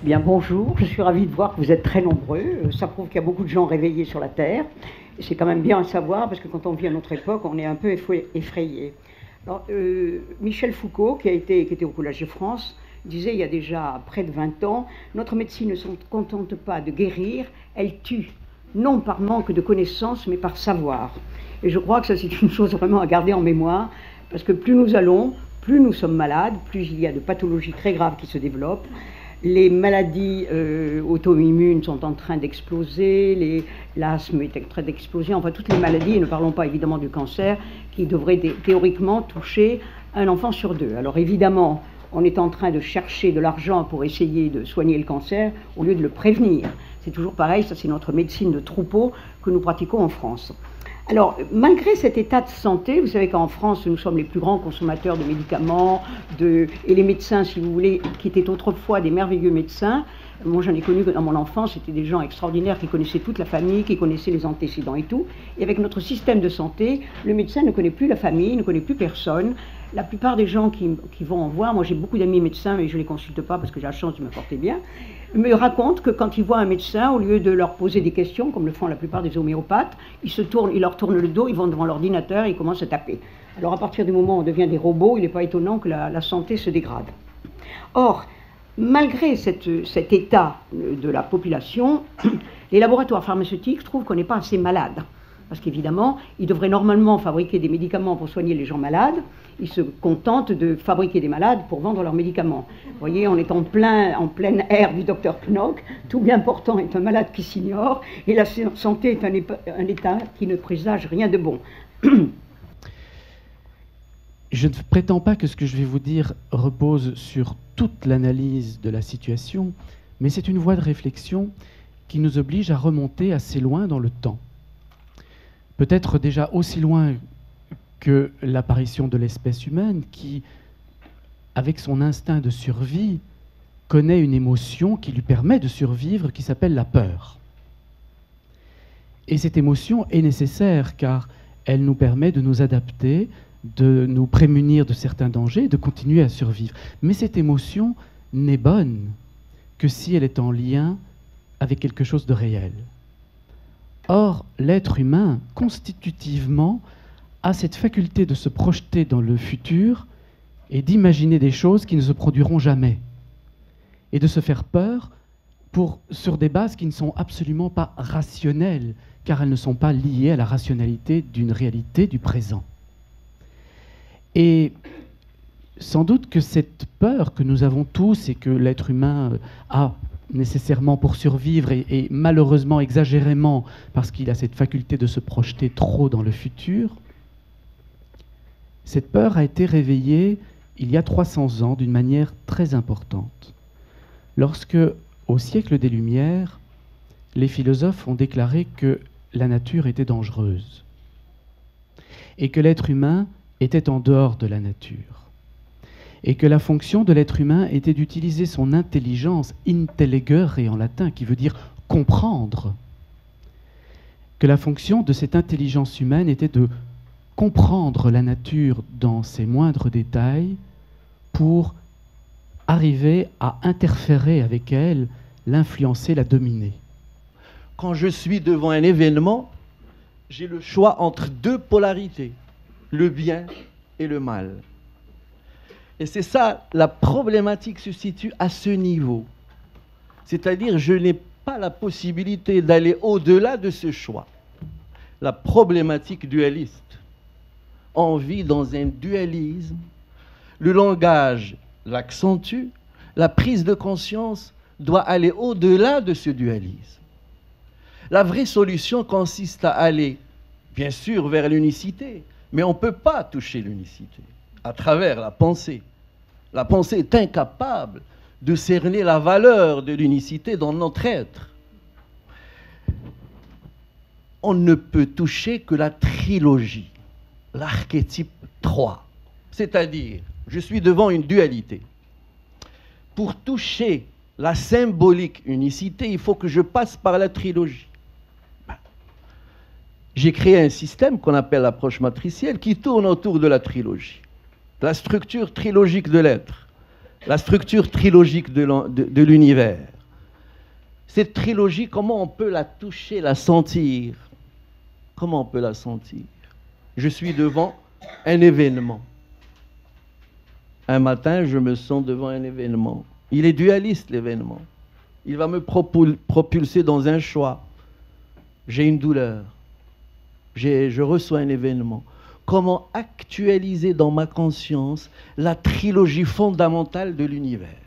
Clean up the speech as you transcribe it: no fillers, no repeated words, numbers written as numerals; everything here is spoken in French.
Bien, bonjour, je suis ravie de voir que vous êtes très nombreux. Ça prouve qu'il y a beaucoup de gens réveillés sur la Terre. Et c'est quand même bien à savoir, parce que quand on vit à notre époque, on est un peu effrayé. Alors, Michel Foucault, qui était au Collège de France, disait il y a déjà près de 20 ans, « Notre médecine ne se contente pas de guérir, elle tue, non par manque de connaissances, mais par savoir. » Et je crois que ça, c'est une chose vraiment à garder en mémoire, parce que plus nous allons, plus nous sommes malades, plus il y a de pathologies très graves qui se développent. Les maladies auto-immunes sont en train d'exploser, l'asthme est en train d'exploser, enfin toutes les maladies, et ne parlons pas évidemment du cancer, qui devrait théoriquement toucher un enfant sur deux. Alors évidemment, on est en train de chercher de l'argent pour essayer de soigner le cancer au lieu de le prévenir. C'est toujours pareil, ça c'est notre médecine de troupeau que nous pratiquons en France. Alors, malgré cet état de santé, vous savez qu'en France, nous sommes les plus grands consommateurs de médicaments, et les médecins, si vous voulez, qui étaient autrefois des merveilleux médecins. Moi, j'en ai connu dans mon enfance, c'était des gens extraordinaires qui connaissaient toute la famille, qui connaissaient les antécédents et tout. Et avec notre système de santé, le médecin ne connaît plus la famille, ne connaît plus personne. La plupart des gens qui vont en voir, moi j'ai beaucoup d'amis médecins, mais je ne les consulte pas parce que j'ai la chance de me porter bien, me racontent que quand ils voient un médecin, au lieu de leur poser des questions, comme le font la plupart des homéopathes, ils leur tournent le dos, ils vont devant l'ordinateur et ils commencent à taper. Alors à partir du moment où on devient des robots, il n'est pas étonnant que la santé se dégrade. Or, malgré cet état de la population, les laboratoires pharmaceutiques trouvent qu'on n'est pas assez malade. Parce qu'évidemment, ils devraient normalement fabriquer des médicaments pour soigner les gens malades. Ils se contentent de fabriquer des malades pour vendre leurs médicaments. Vous voyez, on est en pleine ère du docteur Knock. Tout bien portant est un malade qui s'ignore. Et la santé est un état qui ne présage rien de bon. Je ne prétends pas que ce que je vais vous dire repose sur toute l'analyse de la situation, mais c'est une voie de réflexion qui nous oblige à remonter assez loin dans le temps. Peut-être déjà aussi loin que l'apparition de l'espèce humaine qui, avec son instinct de survie, connaît une émotion qui lui permet de survivre, qui s'appelle la peur. Et cette émotion est nécessaire car elle nous permet de nous adapter, de nous prémunir de certains dangers, de continuer à survivre. Mais cette émotion n'est bonne que si elle est en lien avec quelque chose de réel. Or, l'être humain, constitutivement, a cette faculté de se projeter dans le futur et d'imaginer des choses qui ne se produiront jamais, et de se faire peur sur des bases qui ne sont absolument pas rationnelles, car elles ne sont pas liées à la rationalité d'une réalité du présent. Et sans doute que cette peur que nous avons tous et que l'être humain a nécessairement pour survivre et malheureusement exagérément parce qu'il a cette faculté de se projeter trop dans le futur, cette peur a été réveillée il y a 300 ans d'une manière très importante. Lorsque, au siècle des Lumières, les philosophes ont déclaré que la nature était dangereuse et que l'être humain était en dehors de la nature. Et que la fonction de l'être humain était d'utiliser son intelligence, intelligere en latin, qui veut dire comprendre. Que la fonction de cette intelligence humaine était de comprendre la nature dans ses moindres détails pour arriver à interférer avec elle, l'influencer, la dominer. Quand je suis devant un événement, j'ai le choix entre deux polarités, le bien et le mal. Et c'est ça, la problématique se situe à ce niveau. C'est-à-dire, je n'ai pas la possibilité d'aller au-delà de ce choix. La problématique dualiste. On vit dans un dualisme. Le langage l'accentue. La prise de conscience doit aller au-delà de ce dualisme. La vraie solution consiste à aller bien sûr, vers l'unicité. Mais on ne peut pas toucher l'unicité à travers la pensée. La pensée est incapable de cerner la valeur de l'unicité dans notre être. On ne peut toucher que la trilogie, l'archétype 3. C'est-à-dire, je suis devant une dualité. Pour toucher la symbolique unicité, il faut que je passe par la trilogie. J'ai créé un système qu'on appelle l'approche matricielle qui tourne autour de la trilogie. La structure trilogique de l'être, la structure trilogique de l'univers. Cette trilogie, comment on peut la toucher, la sentir? Comment on peut la sentir? Je suis devant un événement. Un matin, je me sens devant un événement. Il est dualiste, l'événement. Il va me propulser dans un choix. J'ai une douleur. Je reçois un événement. Comment actualiser dans ma conscience la trilogie fondamentale de l'univers?